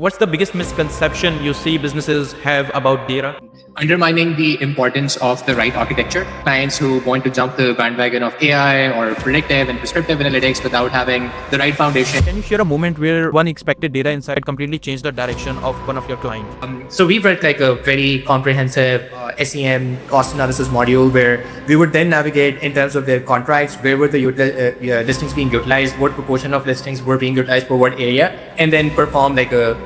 What's the biggest misconception you see businesses have about data? Undermining the importance of the right architecture. Clients who want to jump the bandwagon of AI or predictive and prescriptive analytics without having the right foundation. Can you share a moment where one expected data insight completely changed the direction of one of your clients? So we wrote like a very comprehensive SEM cost analysis module where we would then navigate in terms of their contracts, where were the listings being utilized, what proportion of listings were being utilized for what area, and then perform like a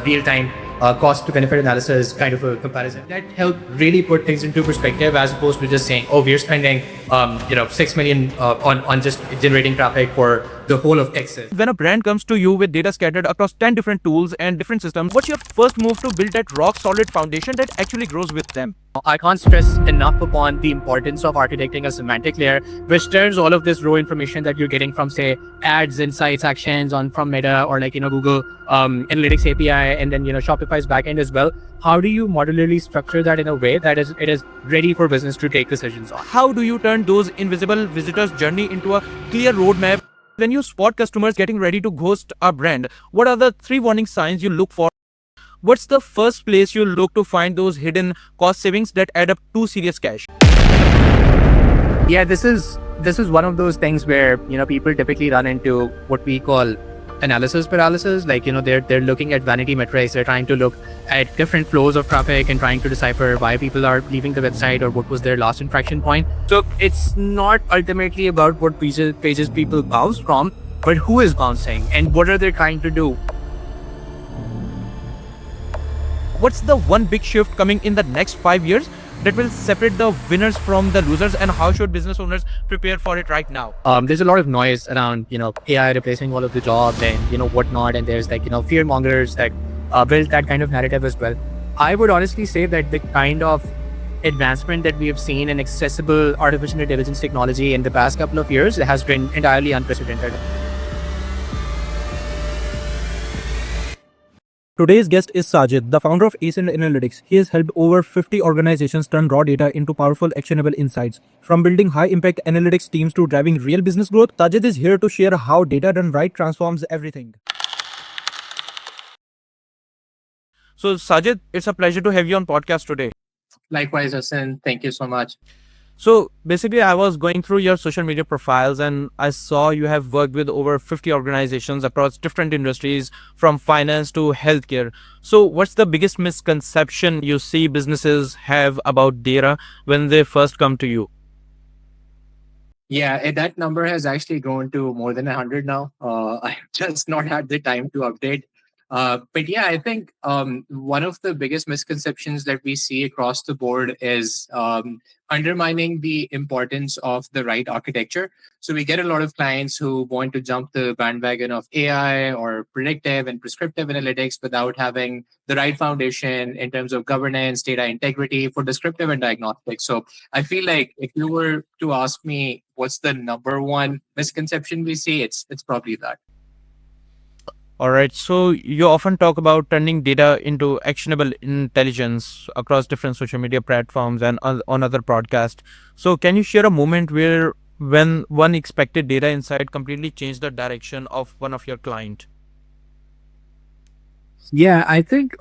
real-time cost to benefit analysis kind of a comparison. That helped really put things into perspective as opposed to just saying, oh, we're spending 6 million on just generating traffic for the whole of Texas. When a brand comes to you with data scattered across 10 different tools and different systems, what's your first move to build that rock solid foundation that actually grows with them? I can't stress enough upon the importance of architecting a semantic layer, which turns all of this raw information that you're getting from, say, ads, insights, actions from Meta or Google Analytics API, and then Shopify's backend as well. How do you modularly structure that in a way that it is ready for business to take decisions on? How do you turn those invisible visitors' journey into a clear roadmap? When you spot customers getting ready to ghost a brand, what are the 3 warning signs you look for? What's the first place you look to find those hidden cost savings that add up to serious cash? Yeah, this is one of those things where people typically run into what we call analysis paralysis. They're looking at vanity metrics. They're trying to look at different flows of traffic and trying to decipher why people are leaving the website or what was their last interaction point. So it's not ultimately about what pages people bounce from, but who is bouncing and what are they trying to do. What's the one big shift coming in the next 5 years that will separate the winners from the losers, and how should business owners prepare for it right now? There's a lot of noise around, AI replacing all of the jobs and, whatnot. And there's fear mongers that build that kind of narrative as well. I would honestly say that the kind of advancement that we have seen in accessible artificial intelligence technology in the past couple of years has been entirely unprecedented. Today's guest is Sajid, the founder of Ascent Analytics. He has helped over 50 organizations turn raw data into powerful, actionable insights. From building high-impact analytics teams to driving real business growth, Sajid is here to share how data done right transforms everything. So, Sajid, it's a pleasure to have you on podcast today. Likewise, Hassan. Thank you so much. So basically, I was going through your social media profiles and I saw you have worked with over 50 organizations across different industries, from finance to healthcare. So what's the biggest misconception you see businesses have about data when they first come to you? Yeah, that number has actually grown to more than 100 now. I've just not had the time to update. But yeah, I think one of the biggest misconceptions that we see across the board is undermining the importance of the right architecture. So we get a lot of clients who want to jump the bandwagon of AI or predictive and prescriptive analytics without having the right foundation in terms of governance, data integrity for descriptive and diagnostic. So I feel like if you were to ask me what's the number one misconception we see, it's probably that. All right. So you often talk about turning data into actionable intelligence across different social media platforms and on other podcasts. So can you share a moment where when one expected data insight completely changed the direction of one of your client? Yeah, I think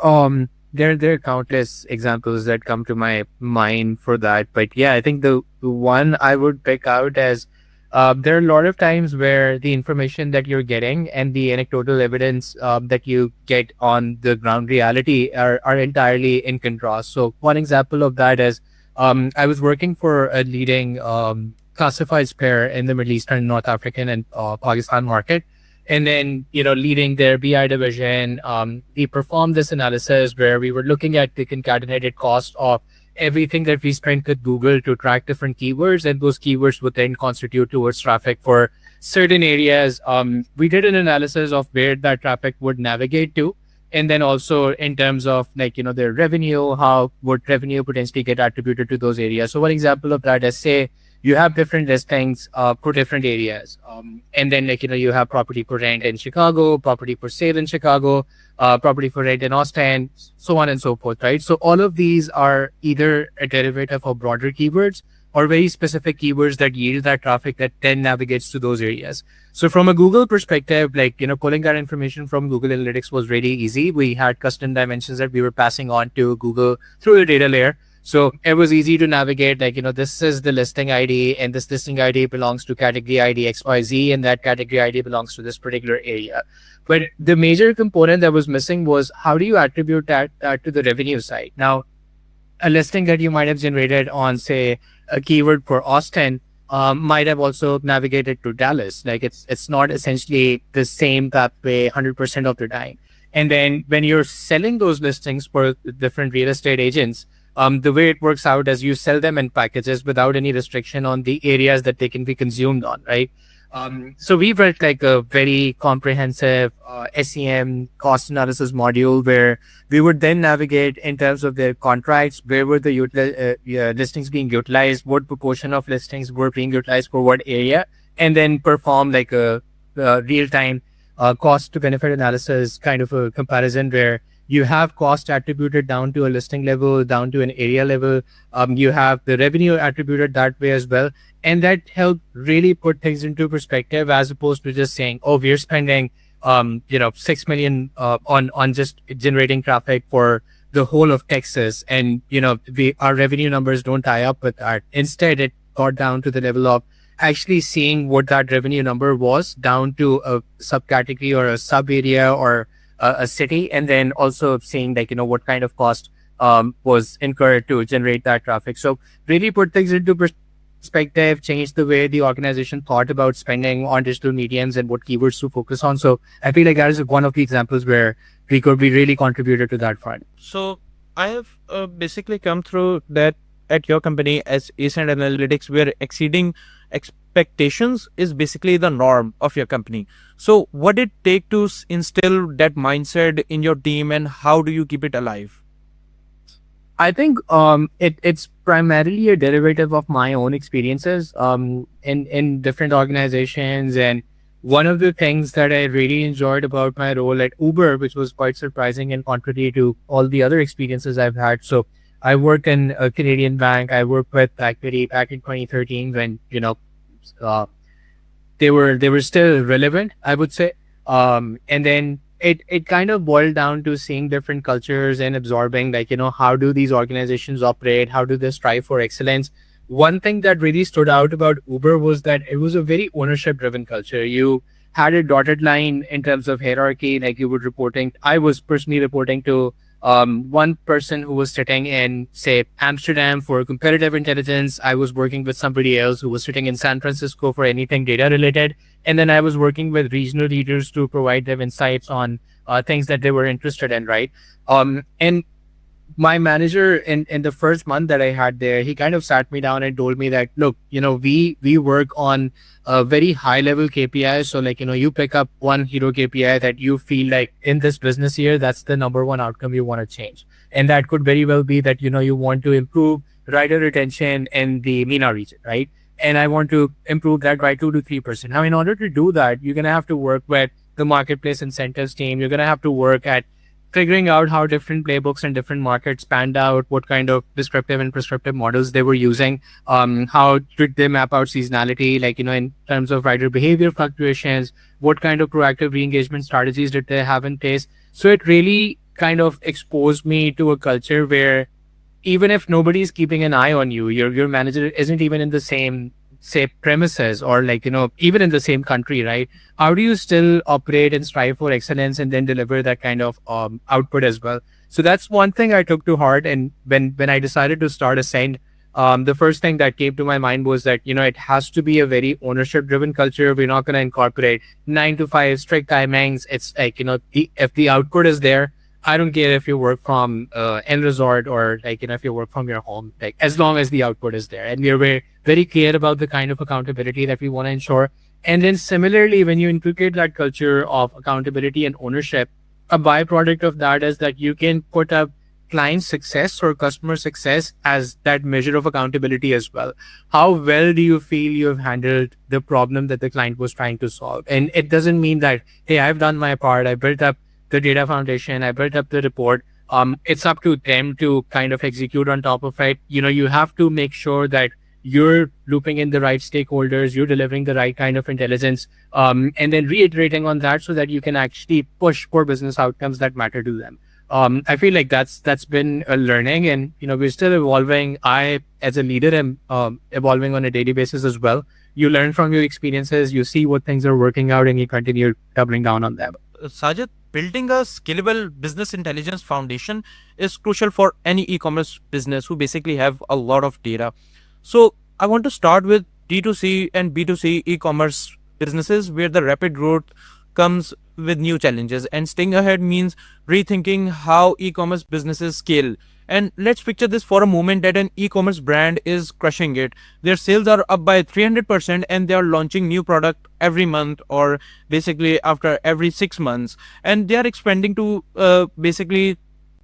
there are countless examples that come to my mind for that. But yeah, I think the one I would pick out as there are a lot of times where the information that you're getting and the anecdotal evidence that you get on the ground reality are entirely in contrast. So one example of that is I was working for a leading classifieds player in the Middle Eastern, North African, and Pakistan market. And then, leading their BI division, we performed this analysis where we were looking at the concatenated cost of everything that we spent with Google to track different keywords, and those keywords would then constitute towards traffic for certain areas. We did an analysis of where that traffic would navigate to, and then also in terms of their revenue, how would revenue potentially get attributed to those areas. So one example of that is, say you have different listings for different areas, and then you have property for rent in Chicago, property for sale in Chicago, property for rent in Austin, so on and so forth, right? So all of these are either a derivative of broader keywords or very specific keywords that yield that traffic that then navigates to those areas. So from a Google perspective, like, pulling that information from Google Analytics was really easy. We had custom dimensions that we were passing on to Google through the data layer. So it was easy to navigate, like, this is the listing ID, and this listing ID belongs to category ID XYZ, and that category ID belongs to this particular area. But the major component that was missing was, how do you attribute that to the revenue side? Now, a listing that you might have generated on, say, a keyword for Austin, might have also navigated to Dallas. Like, it's not essentially the same that way 100% of the time. And then when you're selling those listings for different real estate agents, the way it works out is you sell them in packages without any restriction on the areas that they can be consumed on, right? So we built like a very comprehensive SEM cost analysis module where we would then navigate in terms of their contracts, where were the listings being utilized, what proportion of listings were being utilized for what area, and then perform like a real-time cost to benefit analysis kind of a comparison where you have cost attributed down to a listing level, down to an area level. You have the revenue attributed that way as well. And that helped really put things into perspective, as opposed to just saying, oh, we're spending, 6 million on just generating traffic for the whole of Texas. And, our revenue numbers don't tie up with that. Instead, it got down to the level of actually seeing what that revenue number was down to a subcategory or a sub area or a city, and then also seeing, like, what kind of cost was incurred to generate that traffic. So really put things into perspective, change the way the organization thought about spending on digital mediums and what keywords to focus on. So I feel like that is one of the examples where we could be really contributed to that front. So I have basically come through that at your company as Ascent Analytics, where exceeding expectations is basically the norm of your company. So what did it take to instill that mindset in your team, and how do you keep it alive? I think it's primarily a derivative of my own experiences in different organizations. And one of the things that I really enjoyed about my role at Uber, which was quite surprising and contrary to all the other experiences I've had. So I worked in a Canadian bank. I worked with BlackBerry back in 2013 when, uh, they were still relevant, I would say. And then it kind of boiled down to seeing different cultures and absorbing, like, how do these organizations operate? How do they strive for excellence? One thing that really stood out about Uber was that it was a very ownership driven culture. You had a dotted line in terms of hierarchy, like I was personally reporting to one person who was sitting in, say, Amsterdam for competitive intelligence. I was working with somebody else who was sitting in San Francisco for anything data related. And then I was working with regional leaders to provide them insights on things that they were interested in, right? And my manager in the first month that I had there, he kind of sat me down and told me that, look, we work on a very high level KPI. So, like, you pick up one hero KPI that you feel like in this business year, that's the number one outcome you want to change. And that could very well be that, you want to improve rider retention in the MENA region, right? And I want to improve that by 2 to 3%. Now, in order to do that, you're going to have to work with the marketplace incentives team. You're going to have to work at figuring out how different playbooks and different markets panned out, what kind of descriptive and prescriptive models they were using, how did they map out seasonality, like, in terms of rider behavior fluctuations, what kind of proactive re-engagement strategies did they have in place. So it really kind of exposed me to a culture where even if nobody's keeping an eye on you, your manager isn't even in the same, say, premises, or, like, even in the same country, right? How do you still operate and strive for excellence and then deliver that kind of output as well? So that's one thing I took to heart. And when I decided to start Ascend, the first thing that came to my mind was that, it has to be a very ownership driven culture. We're not going to incorporate 9 to 5 strict timings. It's like, if the output is there, I don't care if you work from El Resort or, like, if you work from your home, like, as long as the output is there. And we're very, very clear about the kind of accountability that we want to ensure. And then similarly, when you inculcate that culture of accountability and ownership, a byproduct of that is that you can put up client success or customer success as that measure of accountability as well. How well do you feel you have handled the problem that the client was trying to solve? And it doesn't mean that, hey, I've done my part, I built up the data foundation, I built up the report. It's up to them to kind of execute on top of it. You have to make sure that you're looping in the right stakeholders, you're delivering the right kind of intelligence, and then reiterating on that so that you can actually push for business outcomes that matter to them. I feel like that's been a learning, and we're still evolving. I, as a leader, am evolving on a daily basis as well. You learn from your experiences, you see what things are working out, and you continue doubling down on them. Sajid, building a scalable business intelligence foundation is crucial for any e-commerce business who basically have a lot of data. So I want to start with D2C and B2C e-commerce businesses where the rapid growth comes with new challenges, and staying ahead means rethinking how e-commerce businesses scale. And let's picture this for a moment, that an e-commerce brand is crushing it. Their sales are up by 300% and they are launching new product every month, or basically after every 6 months, and they are expanding to basically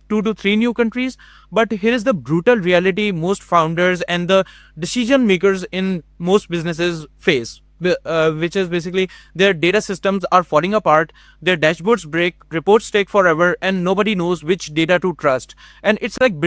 2 to 3 new countries. But here is the brutal reality most founders and the decision makers in most businesses face, which is basically their data systems are falling apart, their dashboards break, reports take forever, and nobody knows which data to trust. And it's like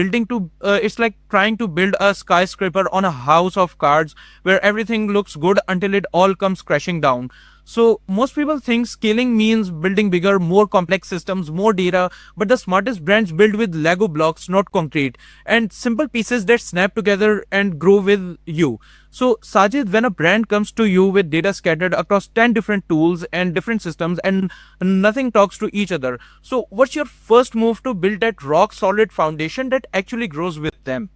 trying to build a skyscraper on a house of cards where everything looks good until it all comes crashing down. So most people think scaling means building bigger, more complex systems, more data, but the smartest brands build with Lego blocks, not concrete, and simple pieces that snap together and grow with you. So Sajid, when a brand comes to you with data scattered across 10 different tools and different systems and nothing talks to each other, so what's your first move to build that rock solid foundation that actually grows with them?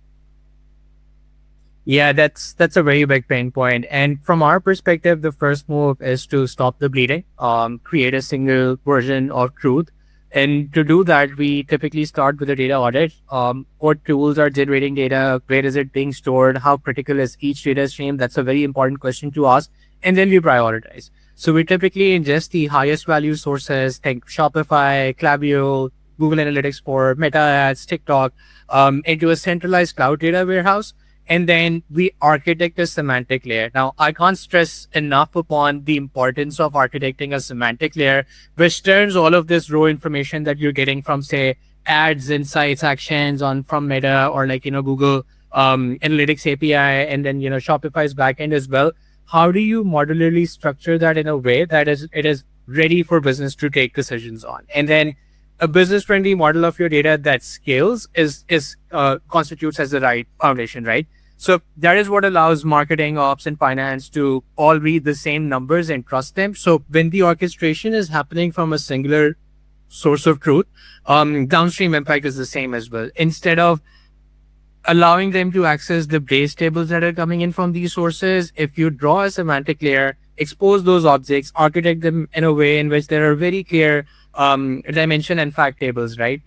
Yeah, that's a very big pain point. And from our perspective, the first move is to stop the bleeding, create a single version of truth. And to do that, we typically start with a data audit. What tools are generating data? Where is it being stored? How critical is each data stream? That's a very important question to ask. And then we prioritize. So we typically ingest the highest value sources, think Shopify, Klaviyo, Google Analytics for Meta Ads, TikTok, into a centralized cloud data warehouse, and then we architect a semantic layer. Now, I can't stress enough upon the importance of architecting a semantic layer, which turns all of this raw information that you're getting from, say, ads, insights, actions on from Meta or Google Analytics API, and then Shopify's backend as well. How do you modularly structure that in a way that it is ready for business to take decisions on? And then a business friendly model of your data that scales is constitutes as the right foundation, right? So that is what allows marketing, ops, and finance to all read the same numbers and trust them. So when the orchestration is happening from a singular source of truth, downstream impact is the same as well. Instead of allowing them to access the base tables that are coming in from these sources, if you draw a semantic layer, expose those objects, architect them in a way in which there are very clear dimension and fact tables, right?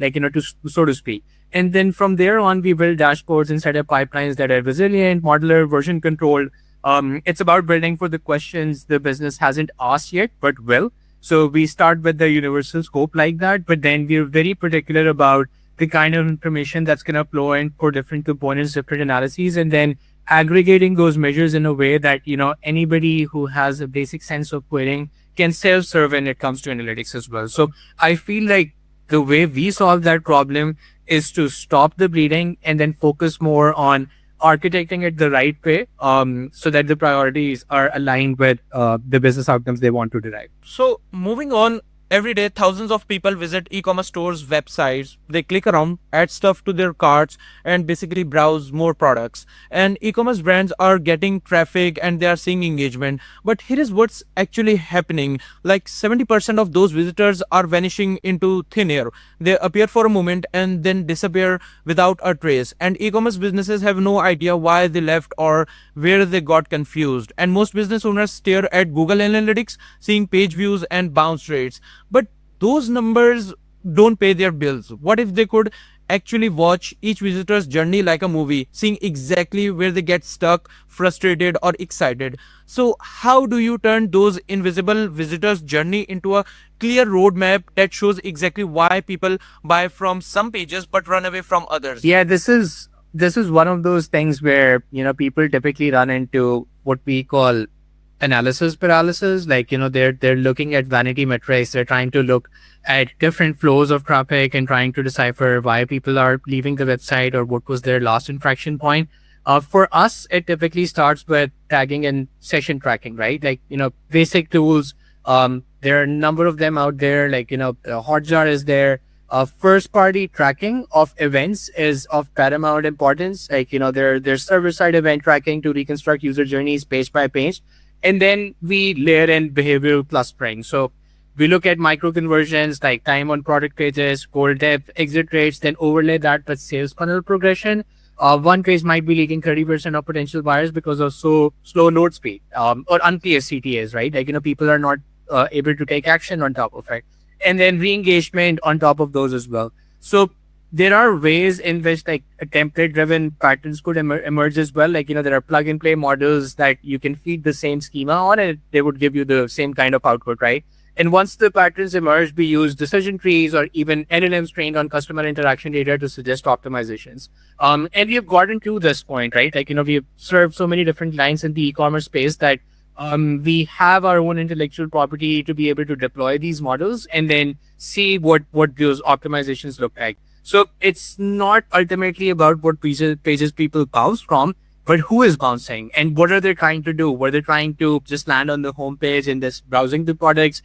So to speak. And then from there on, we build dashboards and set up pipelines that are resilient, modular, version controlled. It's about building for the questions the business hasn't asked yet, but will. So we start with the universal scope like that, but then we're very particular about the kind of information that's going to flow in for different components, different analyses, and then aggregating those measures in a way that, anybody who has a basic sense of querying can self-serve when it comes to analytics as well. So I feel like the way we solve that problem is to stop the bleeding and then focus more on architecting it the right way, so that the priorities are aligned with the business outcomes they want to derive. So moving on, every day thousands of people visit e-commerce stores websites, they click around, add stuff to their carts, and basically browse more products, and e-commerce brands are getting traffic and they are seeing engagement. But here is what's actually happening: like 70% of those visitors are vanishing into thin air. They appear for a moment and then disappear without a trace, and e-commerce businesses have no idea why they left or where they got confused. And most business owners stare at Google Analytics, seeing page views and bounce rates, but those numbers don't pay their bills. What if they could actually watch each visitor's journey like a movie, seeing exactly where they get stuck, frustrated, or excited? So how do you turn those invisible visitors' journey into a clear roadmap that shows exactly why people buy from some pages but run away from others? Yeah, this is one of those things where people typically run into what we call analysis paralysis. Like they're looking at vanity metrics, they're trying to look at different flows of traffic and trying to decipher why people are leaving the website or what was their last infraction point. For us, it typically starts with tagging and session tracking, right? Like, basic tools. There are a number of them out there, like, Hotjar is there. First party tracking of events is of paramount importance. Like, there's server side event tracking to reconstruct user journeys page by page. And then we layer in behavioral clustering. So we look at micro conversions like time on product pages, goal depth, exit rates, then overlay that with sales funnel progression. One page might be leaking 30% of potential buyers because of so slow load speed, or unclear CTAs, right? Like, people are not able to take action on top of it. And then re-engagement on top of those as well. So there are ways in which like template driven patterns could emerge as well. Like, there are plug and play models that you can feed the same schema on and they would give you the same kind of output, right? And once the patterns emerge, we use decision trees or even LLMs trained on customer interaction data to suggest optimizations. And we have gotten to this point, right? Like, we've served so many different clients in the e-commerce space that we have our own intellectual property to be able to deploy these models and then see what those optimizations look like. So it's not ultimately about what pages people bounce from, but who is bouncing and what are they trying to do? Were they trying to just land on the homepage and just browsing the products?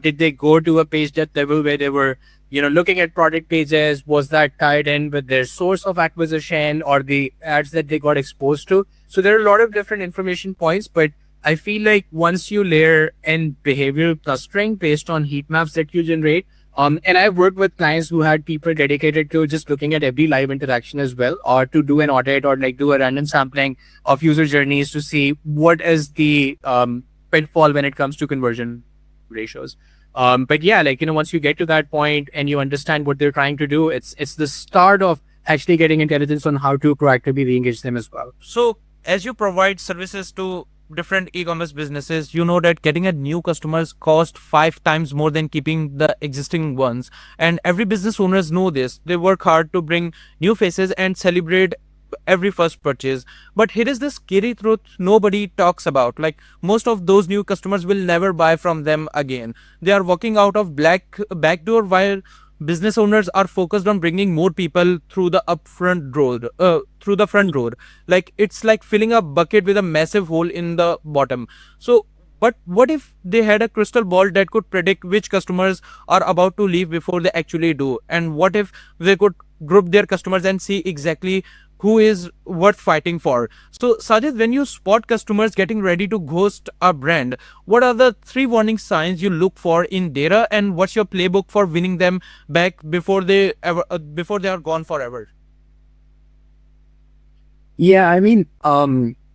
Did they go to a page depth level where they were, looking at product pages? Was that tied in with their source of acquisition or the ads that they got exposed to? So there are a lot of different information points, but I feel like once you layer in behavioral clustering based on heat maps that you generate, and I've worked with clients who had people dedicated to just looking at every live interaction as well, or to do an audit or like do a random sampling of user journeys to see what is the pitfall when it comes to conversion ratios. But yeah, like, once you get to that point and you understand what they're trying to do, it's the start of actually getting intelligence on how to proactively re-engage them as well. So, as you provide services to different e-commerce businesses, you know that getting a new customers cost 5 times more than keeping the existing ones. And every business owners know this. They work hard to bring new faces and celebrate every first purchase. But here is the scary truth nobody talks about. Like, most of those new customers will never buy from them again. They are walking out of back door while business owners are focused on bringing more people through the through the front door. Like, it's like filling a bucket with a massive hole in the bottom. So, but what if they had a crystal ball that could predict which customers are about to leave before they actually do? And what if they could group their customers and see exactly who is worth fighting for? So, Sajid, when you spot customers getting ready to ghost a brand, what are the 3 warning signs you look for in data, and what's your playbook for winning them back before they are gone forever? Yeah, I mean,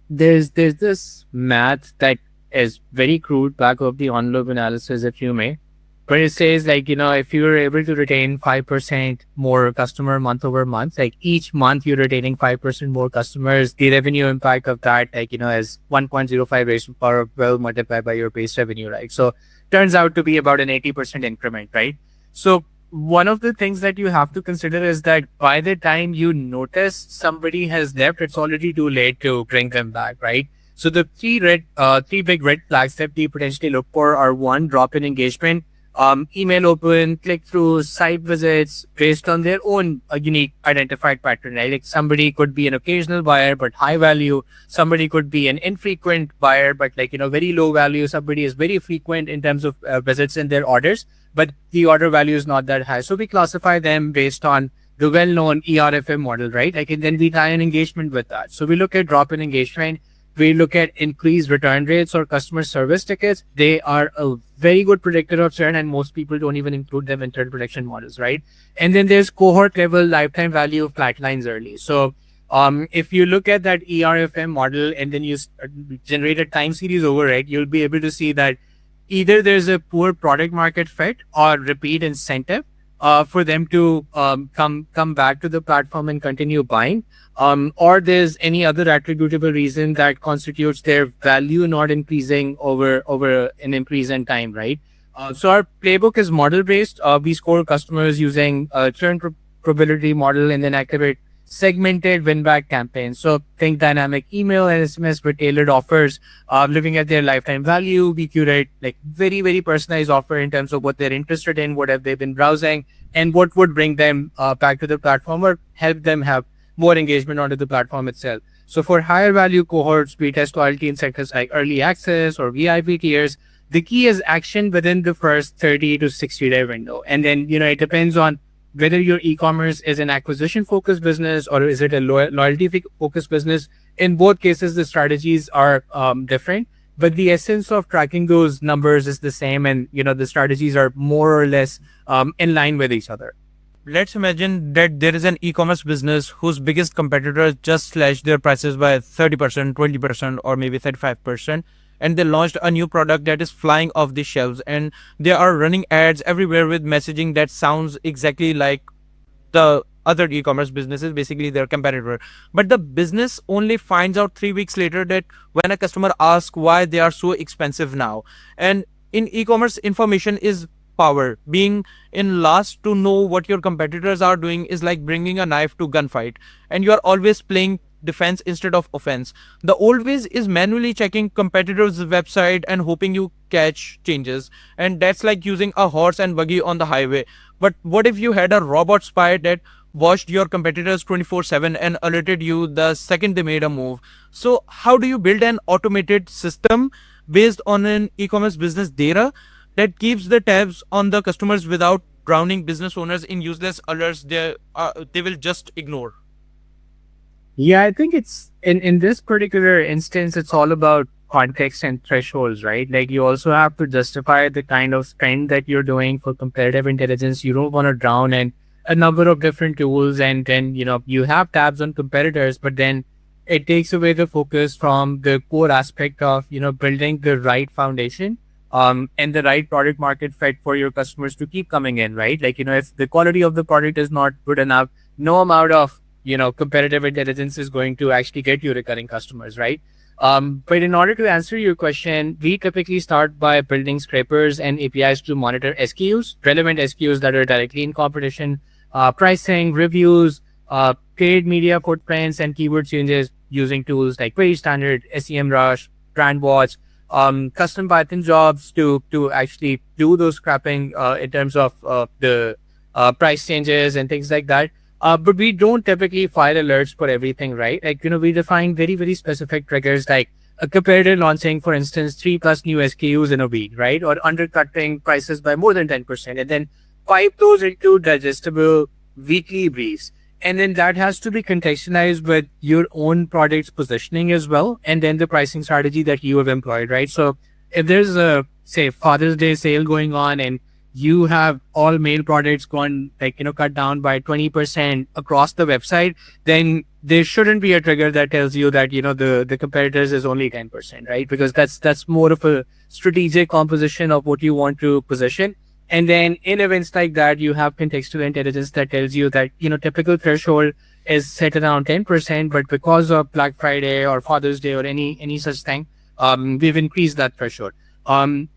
there's this math that is very crude back of the envelope analysis, if you may. But it says like, if you were able to retain 5% more customer month over month, like each month you're retaining 5% more customers, the revenue impact of that, like, is 1.05 raised to power of 12 multiplied by your base revenue, right? So turns out to be about an 80% increment, right? So one of the things that you have to consider is that by the time you notice somebody has left, it's already too late to bring them back, right? So the three big red flags that we potentially look for are: one, drop in engagement, email open, click through, site visits based on their own unique identified pattern, right? Like, somebody could be an occasional buyer but high value. Somebody could be an infrequent buyer but like, very low value. Somebody is very frequent in terms of visits in their orders, but the order value is not that high. So we classify them based on the well-known ERFM model, right? Like, and then we tie an engagement with that. So we look at drop in engagement. We look at increased return rates or customer service tickets. They are a very good predictor of churn, and most people don't even include them in churn prediction models, right? And then there's cohort level lifetime value of flatlines early. So if you look at that ERFM model and then you generate a time series over it, you'll be able to see that either there's a poor product market fit or repeat incentive for them to come back to the platform and continue buying, or there's any other attributable reason that constitutes their value not increasing over an increase in time, right? So our playbook is model based. We score customers using a churn probability model and then activate segmented win back campaigns. So think dynamic email and SMS with tailored offers, looking at their lifetime value. We curate like very, very personalized offer in terms of what they're interested in, what have they been browsing, and what would bring them back to the platform or help them have more engagement onto the platform itself. So for higher value cohorts, we test loyalty in sectors like early access or VIP tiers. The key is action within the first 30 to 60-day window. And then, it depends on whether your e-commerce is an acquisition focused business or is it a loyalty focused business. In both cases, the strategies are different, but the essence of tracking those numbers is the same. And, the strategies are more or less in line with each other. Let's imagine that there is an e-commerce business whose biggest competitor just slashed their prices by 30%, 20%, or maybe 35%, and they launched a new product that is flying off the shelves, and they are running ads everywhere with messaging that sounds exactly like the other e-commerce businesses, basically their competitor. But the business only finds out 3 weeks later that when a customer asks why they are so expensive now. And in e-commerce, information is power. Being in last to know what your competitors are doing is like bringing a knife to gunfight, and you are always playing defense instead of offense. The old ways is manually checking competitors' website and hoping you catch changes, and that's like using a horse and buggy on the highway. But what if you had a robot spy that watched your competitors 24/7 and alerted you the second they made a move? So how do you build an automated system based on an e-commerce business data that keeps the tabs on the customers without drowning business owners in useless alerts they will just ignore? Yeah, I think it's in this particular instance, it's all about context and thresholds, right? Like you also have to justify the kind of spend that you're doing for comparative intelligence. You don't want to drown in a number of different tools, and then you have tabs on competitors, but then it takes away the focus from the core aspect of building the right foundation and the right product market fit for your customers to keep coming in, right? Like if the quality of the product is not good enough, no amount of competitive intelligence is going to actually get you recurring customers, right? But in order to answer your question, we typically start by building scrapers and APIs to monitor SKUs, relevant SKUs that are directly in competition, pricing, reviews, paid media footprints, and keyword changes using tools like Query Standard, SEMrush, BrandWatch, custom Python jobs to actually do those scrapping in terms of the price changes and things like that. But we don't typically file alerts for everything, right? Like, we define very, very specific triggers like a competitor launching, for instance, 3+ new SKUs in a week, right? Or undercutting prices by more than 10%. And then pipe those into digestible weekly briefs. And then that has to be contextualized with your own product's positioning as well. And then the pricing strategy that you have employed, right? So if there's a, say, Father's Day sale going on and you have all male products gone cut down by 20% across the website, then there shouldn't be a trigger that tells you that the competitors is only 10%, right? Because that's more of a strategic composition of what you want to position. And then in events like that, you have contextual intelligence that tells you that typical threshold is set around 10%, but because of Black Friday or Father's Day or any such thing, we've increased that threshold.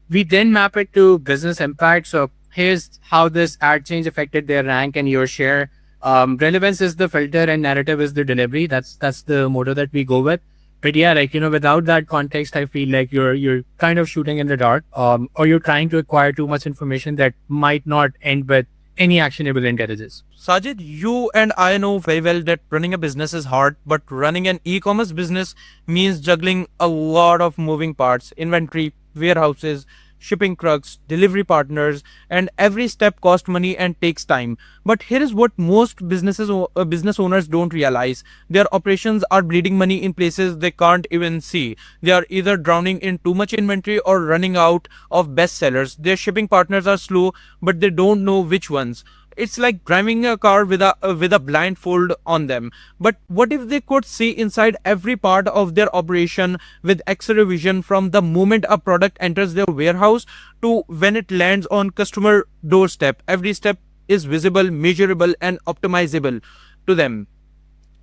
We then map it to business impact. So here's how this ad change affected their rank and your share. Relevance is the filter and narrative is the delivery. That's the motto that we go with. But yeah, without that context, I feel like you're kind of shooting in the dark, or you're trying to acquire too much information that might not end with any actionable intelligence. Sajid, you and I know very well that running a business is hard, but running an e-commerce business means juggling a lot of moving parts: inventory, warehouses, shipping trucks, delivery partners, and every step costs money and takes time. But here is what most business owners don't realize: their operations are bleeding money in places they can't even see. They are either drowning in too much inventory or running out of best sellers. Their shipping partners are slow, but they don't know which ones. It's like driving a car with a blindfold on them. But what if they could see inside every part of their operation with X-ray vision, from the moment a product enters their warehouse to when it lands on customer doorstep? Every step is visible, measurable, and optimizable to them.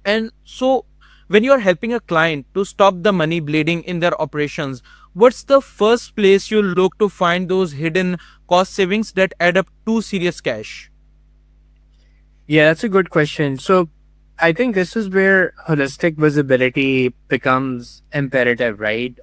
And so when you are helping a client to stop the money bleeding in their operations, what's the first place you look to find those hidden cost savings that add up to serious cash? Yeah, that's a good question. So I think this is where holistic visibility becomes imperative, right?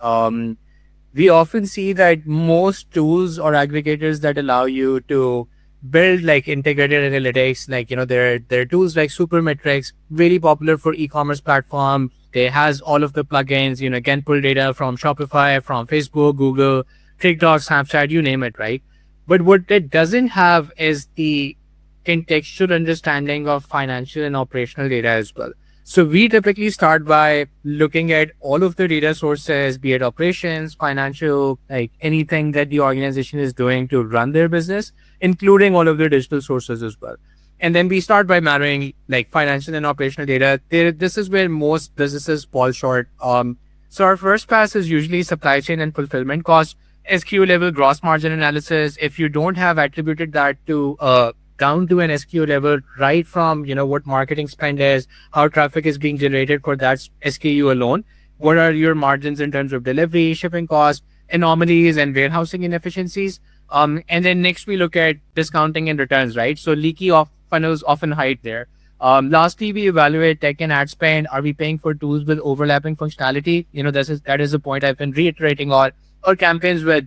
We often see that most tools or aggregators that allow you to build like integrated analytics, like there are tools like Supermetrics, very popular for e-commerce platforms, They has all of the plugins, can pull data from Shopify, from Facebook, Google, TikTok, Snapchat, you name it, right? But what it doesn't have is the contextual understanding of financial and operational data as well. So we typically start by looking at all of the data sources, be it operations, financial, like anything that the organization is doing to run their business, including all of their digital sources as well. And then we start by marrying like financial and operational data. This is where most businesses fall short. So our first pass is usually supply chain and fulfillment costs, SKU level gross margin analysis. If you don't have attributed that to down to an SKU level, right from what marketing spend is, how traffic is being generated for that SKU alone, what are your margins in terms of delivery, shipping costs, anomalies, and warehousing inefficiencies. And then next we look at discounting and returns, right? So leaky off funnels often hide there. Lastly, we evaluate tech and ad spend. Are we paying for tools with overlapping functionality? That is a point I've been reiterating on, or campaigns with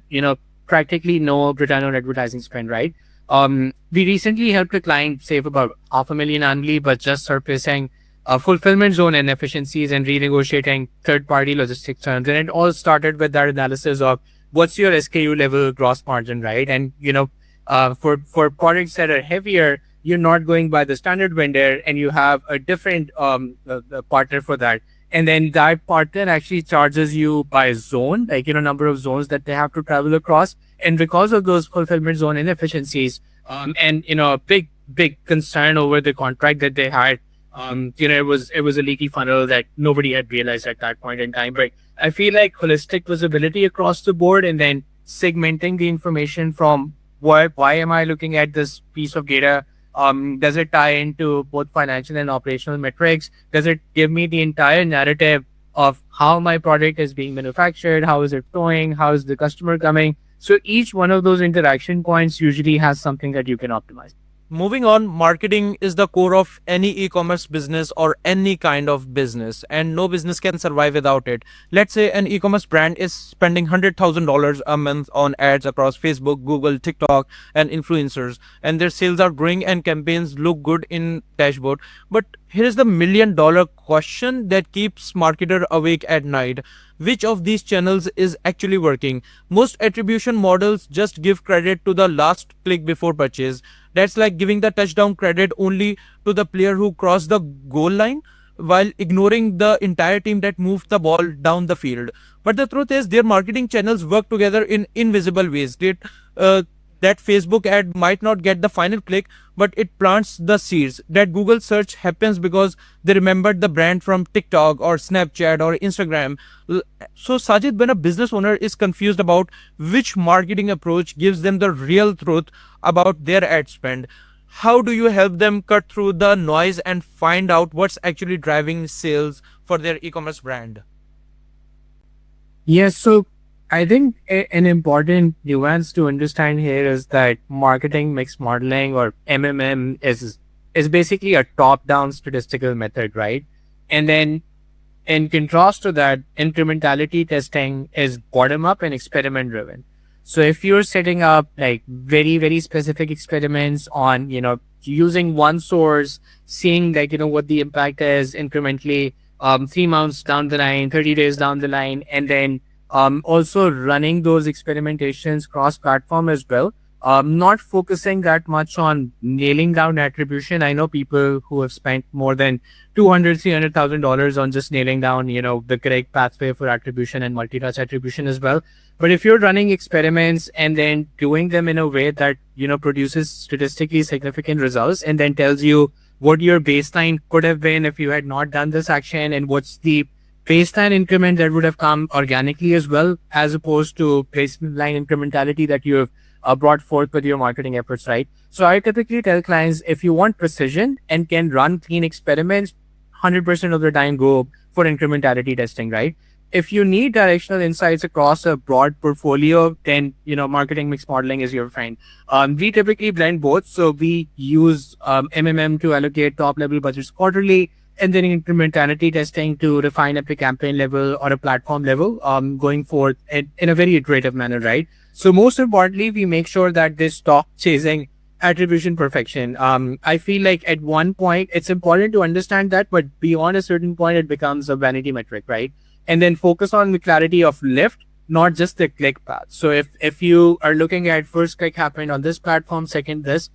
practically no return on advertising spend, right? We recently helped a client save about $500,000 annually, but just surfacing fulfillment zone inefficiencies and renegotiating third-party logistics terms. And it all started with that analysis of what's your SKU level gross margin, right? And for products that are heavier, you're not going by the standard vendor, and you have a different partner for that. And then that partner actually charges you by zone, like number of zones that they have to travel across. And because of those fulfillment zone inefficiencies, and a big concern over the contract that they had, it was a leaky funnel that nobody had realized at that point in time. But I feel like holistic visibility across the board, and then segmenting the information from why am I looking at this piece of data? Does it tie into both financial and operational metrics? Does it give me the entire narrative of how my product is being manufactured? How is it flowing? How is the customer coming? So each one of those interaction points usually has something that you can optimize. Moving on, marketing is the core of any e-commerce business or any kind of business, and no business can survive without it. Let's say an e-commerce brand is spending $100,000 a month on ads across Facebook, Google, TikTok, and influencers, and their sales are growing and campaigns look good in dashboard. But here is the $1 million question that keeps marketer awake at night. Which of these channels is actually working? Most attribution models just give credit to the last click before purchase. That's like giving the touchdown credit only to the player who crossed the goal line, while ignoring the entire team that moved the ball down the field. But the truth is, their marketing channels work together in invisible ways. That Facebook ad might not get the final click, but it plants the seeds. That Google search happens because they remembered the brand from TikTok or Snapchat or Instagram. So Sajid, when a business owner is confused about which marketing approach gives them the real truth about their ad spend, how do you help them cut through the noise and find out what's actually driving sales for their e-commerce brand? Yes, so I think an important nuance to understand here is that marketing mix modeling, or MMM, is basically a top-down statistical method, right? And then in contrast to that, incrementality testing is bottom-up and experiment-driven. So if you're setting up like very, very specific experiments on, using one source, seeing like, what the impact is incrementally, 3 months down the line, 30 days down the line, and then also running those experimentations cross-platform as well. Not focusing that much on nailing down attribution. I know people who have spent more than $200,000-$300,000 on just nailing down, the correct pathway for attribution and multi-touch attribution as well. But if you're running experiments and then doing them in a way that, produces statistically significant results, and then tells you what your baseline could have been if you had not done this action, and what's the baseline increment that would have come organically as well, as opposed to baseline incrementality that you have brought forth with your marketing efforts, right? So I typically tell clients, if you want precision and can run clean experiments, 100% of the time go for incrementality testing, right? If you need directional insights across a broad portfolio, then, marketing mix modeling is your friend. We typically blend both. So we use MMM to allocate top level budgets quarterly, and then incrementality testing to refine at the campaign level or a platform level, going forward in a very iterative manner, right? So most importantly, we make sure that this stock chasing attribution perfection. I feel like at one point it's important to understand that, but beyond a certain point, it becomes a vanity metric, right? And then focus on the clarity of lift, not just the click path. So if you are looking at first click happened on this platform, second this,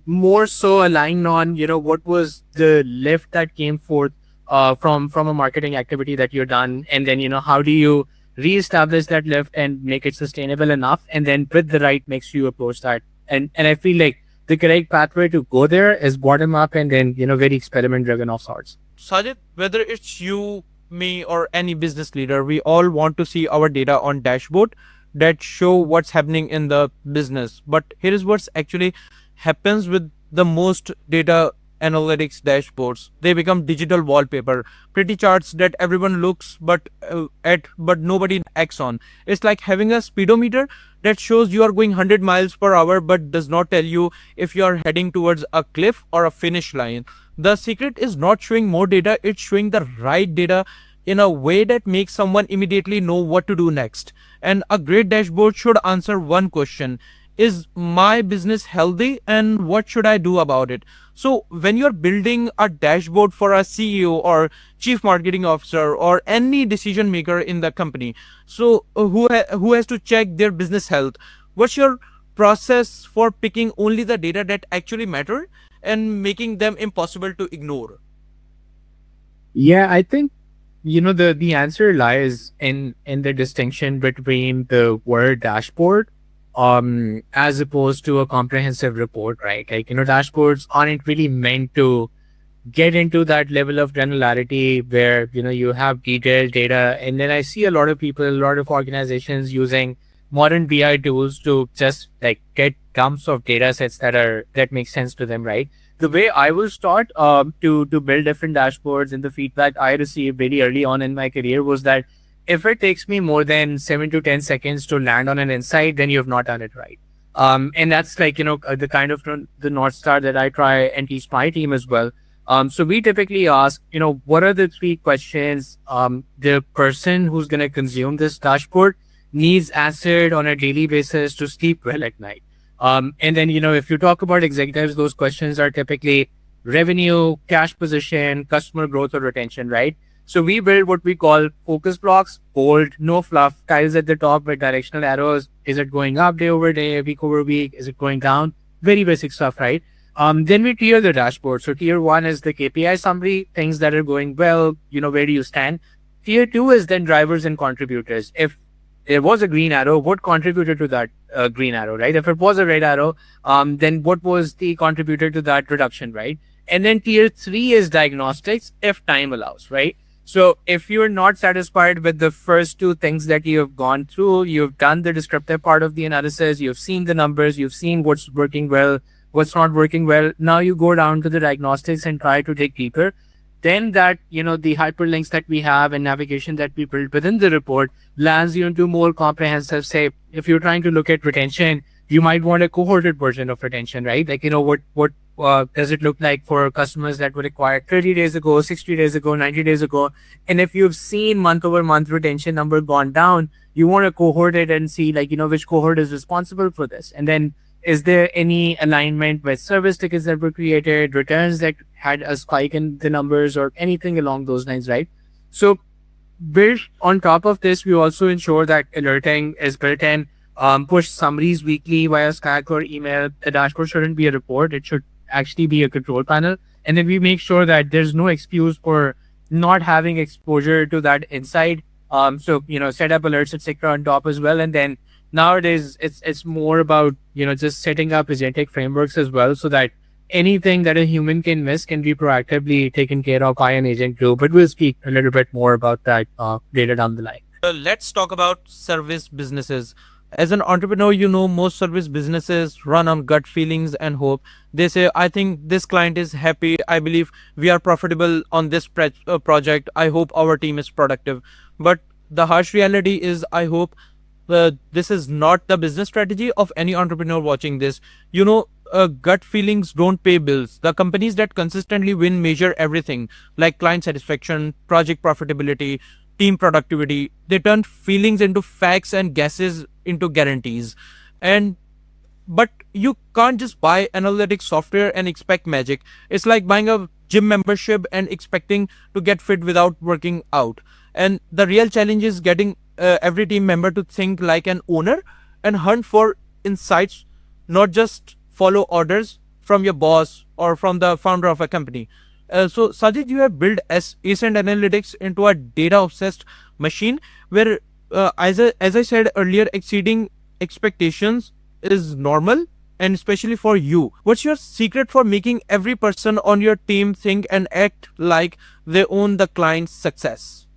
more so aligned on what was the lift that came forth from a marketing activity that you're done, and then how do you reestablish that lift and make it sustainable enough, and then with the right mix you approach that. And I feel like the correct pathway to go there is bottom up, and then very experiment driven of sorts. Sajid, whether it's you, me, or any business leader, we all want to see our data on dashboard that show what's happening in the business. But here is what's actually happens with the most data analytics dashboards. They become digital wallpaper, pretty charts that everyone looks but nobody acts on. It's like having a speedometer that shows you are going 100 miles per hour but does not tell you if you are heading towards a cliff or a finish line. The secret is not showing more data, it's showing the right data in a way that makes someone immediately know what to do next. And a great dashboard should answer one question: is my business healthy and what should I do about it? So, when you're building a dashboard for a CEO or chief marketing officer or any decision maker in the company, so who has to check their business health, what's your process for picking only the data that actually matter and making them impossible to ignore? Yeah, I think the answer lies in the distinction between the word dashboard as opposed to a comprehensive report, right? Like dashboards aren't really meant to get into that level of granularity where you have detailed data. And then I see a lot of people, a lot of organizations using modern BI tools to just like get dumps of data sets that make sense to them, right? The way I was taught to build different dashboards, and the feedback I received very early on in my career was that if it takes me more than 7 to 10 seconds to land on an insight, then you have not done it right. And that's like the kind of the North Star that I try and teach my team as well. So we typically ask, what are the three questions the person who's going to consume this dashboard needs answered on a daily basis to sleep well at night. And then, if you talk about executives, those questions are typically revenue, cash position, customer growth, or retention, right? So we build what we call focus blocks, bold, no fluff, tiles at the top with directional arrows. Is it going up day over day, week over week? Is it going down? Very basic stuff, right? Then we tier the dashboard. So tier one is the KPI summary, things that are going well, where do you stand? Tier two is then drivers and contributors. If there was a green arrow, what contributed to that green arrow, right? If it was a red arrow, then what was the contributor to that reduction, right? And then tier three is diagnostics if time allows, right? So if you're not satisfied with the first two things that you have gone through, you've done the descriptive part of the analysis, you've seen the numbers, you've seen what's working well, what's not working well. Now you go down to the diagnostics and try to dig deeper. Then that, the hyperlinks that we have and navigation that we build within the report lands you into more comprehensive, say, if you're trying to look at retention, you might want a cohorted version of retention, right? Like, what does it look like for customers that were acquired 30 days ago, 60 days ago, 90 days ago? And if you've seen month over month retention number gone down, you want to cohort it and see like, which cohort is responsible for this. And then is there any alignment with service tickets that were created, returns that had a spike in the numbers or anything along those lines, right? So built on top of this, we also ensure that alerting is built in, push summaries weekly via Slack or email. The dashboard shouldn't be a report. It should actually be a control panel. And then we make sure that there's no excuse for not having exposure to that insight. So, set up alerts, etc. on top as well. And then nowadays it's more about, just setting up agentic frameworks as well, so that anything that a human can miss can be proactively taken care of by an agent too. But we'll speak a little bit more about that later down the line. Let's talk about service businesses. As an entrepreneur, most service businesses run on gut feelings and hope. They say, I think this client is happy. I believe we are profitable on this project. I hope our team is productive. But the harsh reality is, I hope this is not the business strategy of any entrepreneur watching this. Gut feelings don't pay bills. The companies that consistently win measure everything like client satisfaction, project profitability, team productivity. They turn feelings into facts and guesses into guarantees. And But you can't just buy analytics software and expect magic. It's like buying a gym membership and expecting to get fit without working out. And the real challenge is getting every team member to think like an owner and hunt for insights, not just follow orders from your boss or from the founder of a company. So Sajid, you have built ascent analytics into a data obsessed machine where, as I said earlier, exceeding expectations is normal, and especially for you. What's your secret for making every person on your team think and act like they own the client's success?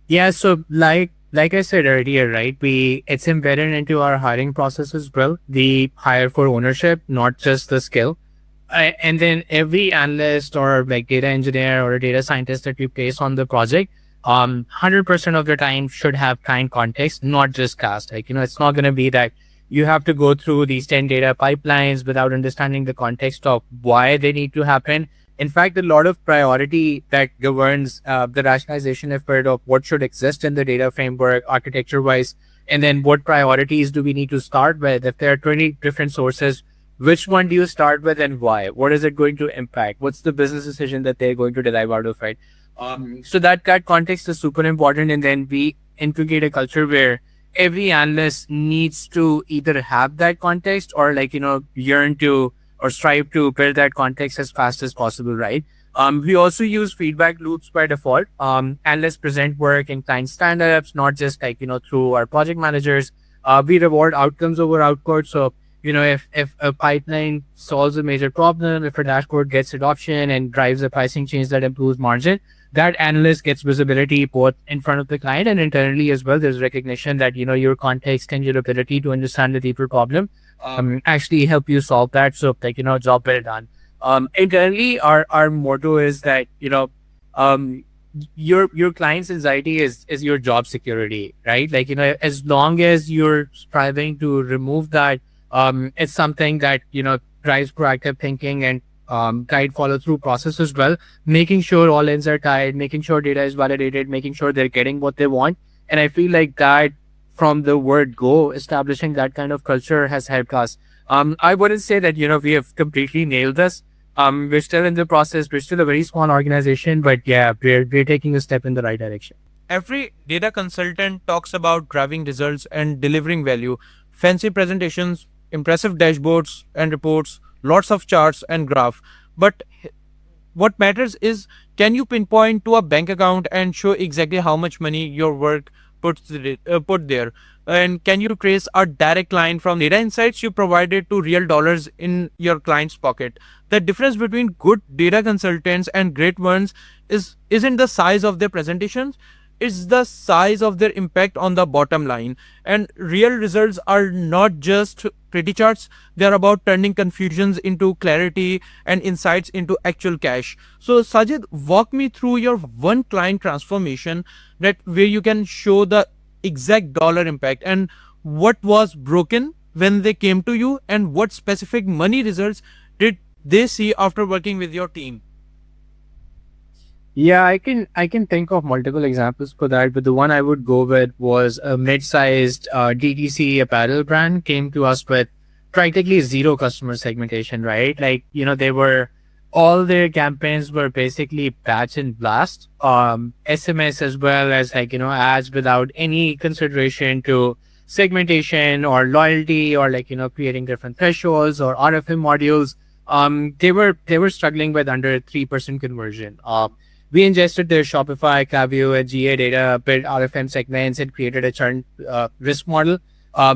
Yeah, so like I said earlier, right? It's embedded into our hiring process as well. The hire for ownership, not just the skill. And then every analyst or like data engineer or a data scientist that we place on the project, 100% of the time should have kind context, not just cast. Like, it's not going to be that you have to go through these 10 data pipelines without understanding the context of why they need to happen. In fact, a lot of priority that governs the rationalization effort of what should exist in the data framework architecture wise, and then what priorities do we need to start with. If there are 20 different sources, which one do you start with and why? What is it going to impact? What's the business decision that they're going to derive out of it? So that context is super important. And then we integrate a culture where every analyst needs to either have that context or like, yearn to or strive to build that context as fast as possible, right? We also use feedback loops by default. Analysts present work in client stand-ups, not just like, through our project managers. We reward outcomes over output. So, if a pipeline solves a major problem, if a dashboard gets adoption and drives a pricing change that improves margin, that analyst gets visibility both in front of the client and internally as well. There's recognition that, your context and your ability to understand the deeper problem actually help you solve that. So like, job well done. Internally, our motto is that, um, your client's anxiety is your job security, right? Like, as long as you're striving to remove that, it's something that, drives proactive thinking and guide follow through process as well, making sure all ends are tied, making sure data is validated, making sure they're getting what they want. And I feel like that from the word go, establishing that kind of culture has helped us. I wouldn't say that, we have completely nailed this. We're still in the process. We're still a very small organization, but yeah, we're taking a step in the right direction. Every data consultant talks about driving results and delivering value, fancy presentations, impressive dashboards and reports, lots of charts and graph. But what matters is, can you pinpoint to a bank account and show exactly how much money your work put there? And can you trace a direct line from data insights you provided to real dollars in your client's pocket? The difference between good data consultants and great ones isn't the size of their presentations, it's the size of their impact on the bottom line. And real results are not just pretty charts, they are about turning confusions into clarity and insights into actual cash. So Sajid, walk me through your one client transformation that where you can show the exact dollar impact, and what was broken when they came to you, and what specific money results did they see after working with your team. Yeah, I can think of multiple examples for that, but the one I would go with was a mid-sized DTC apparel brand came to us with practically zero customer segmentation, right? Like, they were all their campaigns were basically batch and blast, SMS as well as like, ads without any consideration to segmentation or loyalty or like, creating different thresholds or RFM modules. They were struggling with under 3% conversion. We ingested their Shopify, Klaviyo, and GA data, built RFM segments, and created a churn risk model.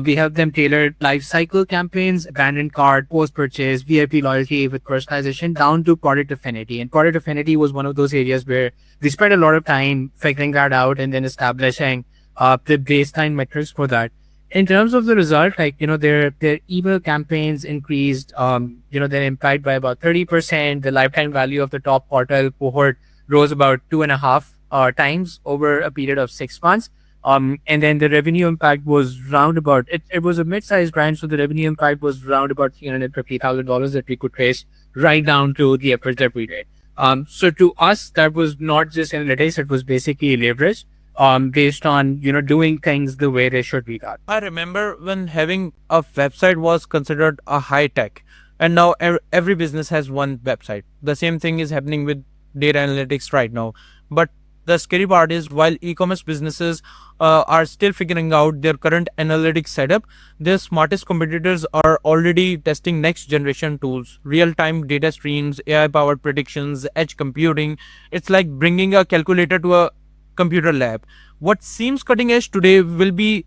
We helped them tailor life cycle campaigns, abandoned cart, post-purchase, VIP loyalty with personalization down to product affinity. And product affinity was one of those areas where we spent a lot of time figuring that out and then establishing the baseline metrics for that. In terms of the result, like, their email campaigns increased, their impact by about 30%. The lifetime value of the top quartile cohort rose about 2.5 times over a period of 6 months. And then the revenue impact was round about, it was a mid-sized brand. So the revenue impact was round about $350,000 that we could trace right down to the efforts that we did. So to us, that was not just analytics, it was basically leverage. based on doing things the way they should be done. I remember when having a website was considered a high tech, and now every business has one website. The same thing is happening with data analytics right now. But the scary part is, while e-commerce businesses are still figuring out their current analytics setup, their smartest competitors are already testing next generation tools, real time data streams, AI powered predictions, edge computing. It's like bringing a calculator to a computer lab. What seems cutting edge today will be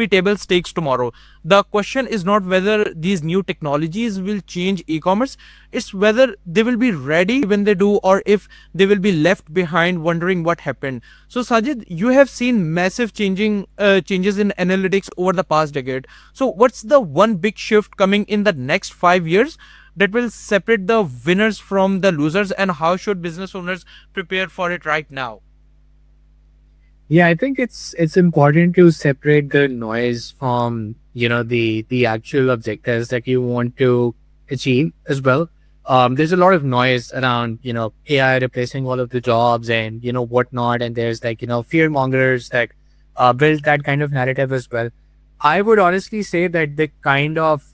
table stakes tomorrow. The question is not whether these new technologies will change e-commerce; it's whether they will be ready when they do, or if they will be left behind, wondering what happened. So, Sajid, you have seen massive changes in analytics over the past decade. So, what's the one big shift coming in the next 5 years that will separate the winners from the losers, and how should business owners prepare for it right now? Yeah, I think it's important to separate the noise from the actual objectives that you want to achieve as well. There's a lot of noise around AI replacing all of the jobs and whatnot, and there's like fear mongers that build that kind of narrative as well. I would honestly say that the kind of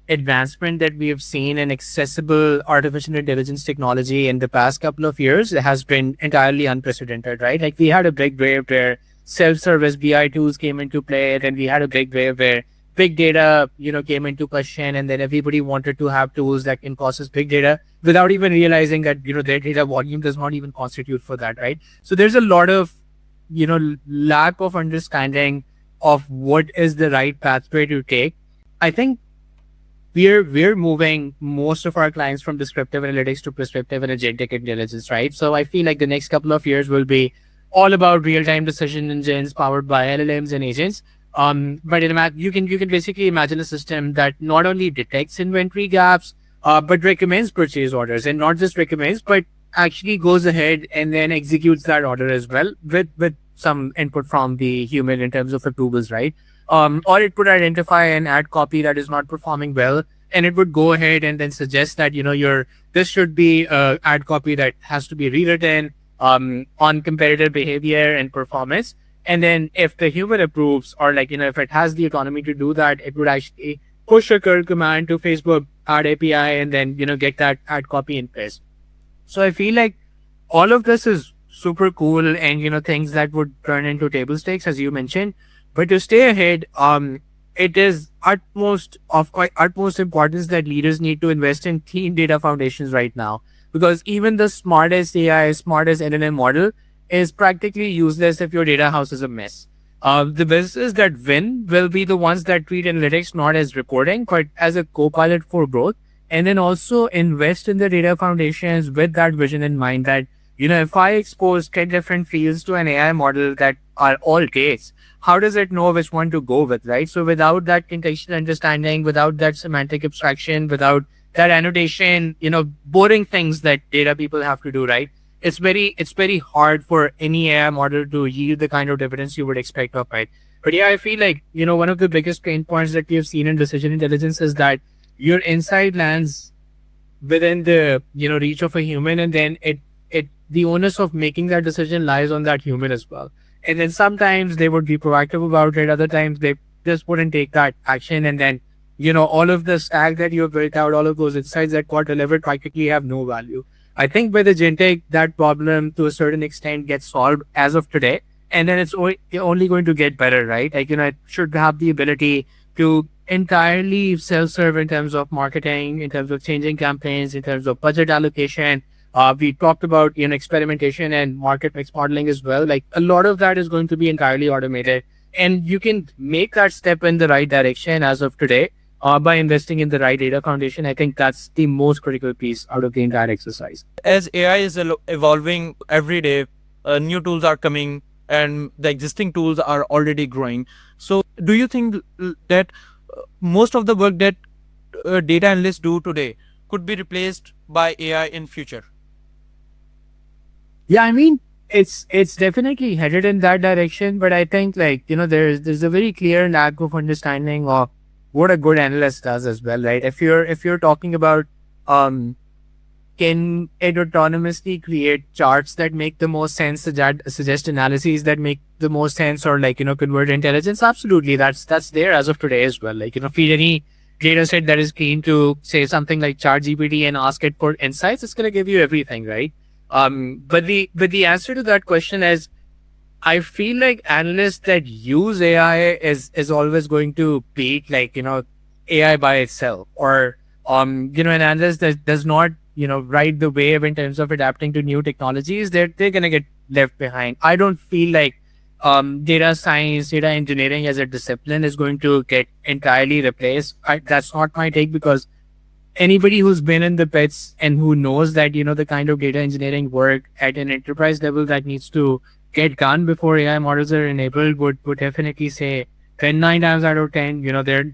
advancement that we have seen in accessible artificial intelligence technology in the past couple of years has been entirely unprecedented, right? Like we had a big wave where self-service BI tools came into play, and we had a big wave where big data, came into question, and then everybody wanted to have tools that can process big data without even realizing that, their data volume does not even constitute for that, right? So there's a lot of, lack of understanding of what is the right pathway to take. I think we're moving most of our clients from descriptive analytics to prescriptive and agentic intelligence, right? So I feel like the next couple of years will be all about real-time decision engines powered by LLMs and agents. But you can basically imagine a system that not only detects inventory gaps, but recommends purchase orders, and not just recommends, but actually goes ahead and then executes that order as well with some input from the human in terms of approvals, right? Or it could identify an ad copy that is not performing well, and it would go ahead and then suggest that your this should be a ad copy that has to be rewritten on competitive behavior and performance. And then if the human approves, or like if it has the autonomy to do that, it would actually push a curl command to Facebook ad API, and then get that ad copy in place. So I feel like all of this is super cool, and things that would turn into table stakes, as you mentioned. But to stay ahead, it is utmost importance that leaders need to invest in clean data foundations right now, because even the smartest AI, smartest LLM model is practically useless if your data house is a mess. The businesses that win will be the ones that treat analytics not as reporting, but as a co-pilot for growth, and then also invest in the data foundations with that vision in mind that, if I expose 10 different fields to an AI model that are all dates, how does it know which one to go with, right? So without that contextual understanding, without that semantic abstraction, without that annotation, boring things that data people have to do, right? It's very hard for any AI model to yield the kind of dividends you would expect of it. But yeah, I feel like, one of the biggest pain points that we have seen in decision intelligence is that your insight lands within the reach of a human, and then it the onus of making that decision lies on that human as well. And then sometimes they would be proactive about it, other times they just wouldn't take that action, and then all of the stack that you have built out, all of those insights that got delivered practically have no value. I think with agentic, that problem to a certain extent gets solved as of today, and then it's only going to get better, right? Like it should have the ability to entirely self-serve in terms of marketing, in terms of changing campaigns, in terms of budget allocation. We talked about experimentation and market mix modeling as well. Like a lot of that is going to be entirely automated, and you can make that step in the right direction as of today by investing in the right data foundation. I think that's the most critical piece out of the entire exercise. As AI is evolving every day, new tools are coming, and the existing tools are already growing. So, do you think that most of the work that data analysts do today could be replaced by AI in future? Yeah, I mean, it's definitely headed in that direction, but I think like there's a very clear lack of understanding of what a good analyst does as well, right? If you're talking about um can it autonomously create charts that make the most sense, suggest analyses that make the most sense, or like, convert intelligence? Absolutely. That's there as of today as well. Like, feed any data set that is keen to say something like chart GPT and ask it for insights, it's gonna give you everything, right? But the answer to that question is, I feel like analysts that use AI is always going to beat, like, AI by itself, or an analyst that does not, ride the wave in terms of adapting to new technologies, they're gonna get left behind. I don't feel like data science, data engineering as a discipline is going to get entirely replaced. That's not my take, because anybody who's been in the pits and who knows that, the kind of data engineering work at an enterprise level that needs to get done before AI models are enabled would definitely say 9 times out of 10,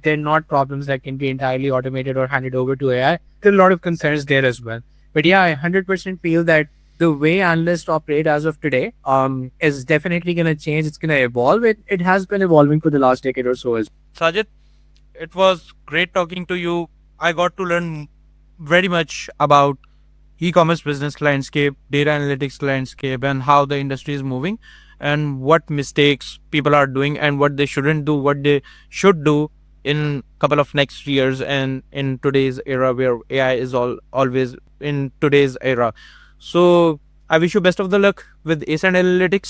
they're not problems that can be entirely automated or handed over to AI. There are a lot of concerns there as well. But yeah, I 100% feel that the way analysts operate as of today is definitely going to change. It's going to evolve. It has been evolving for the last decade or so as Sajid, it was great talking to you. I got to learn very much about e-commerce business landscape, data analytics landscape, and how the industry is moving, and what mistakes people are doing, and what they shouldn't do, what they should do in couple of next years, and in today's era where AI is always in today's era. So I wish you best of the luck with Ace and Analytics.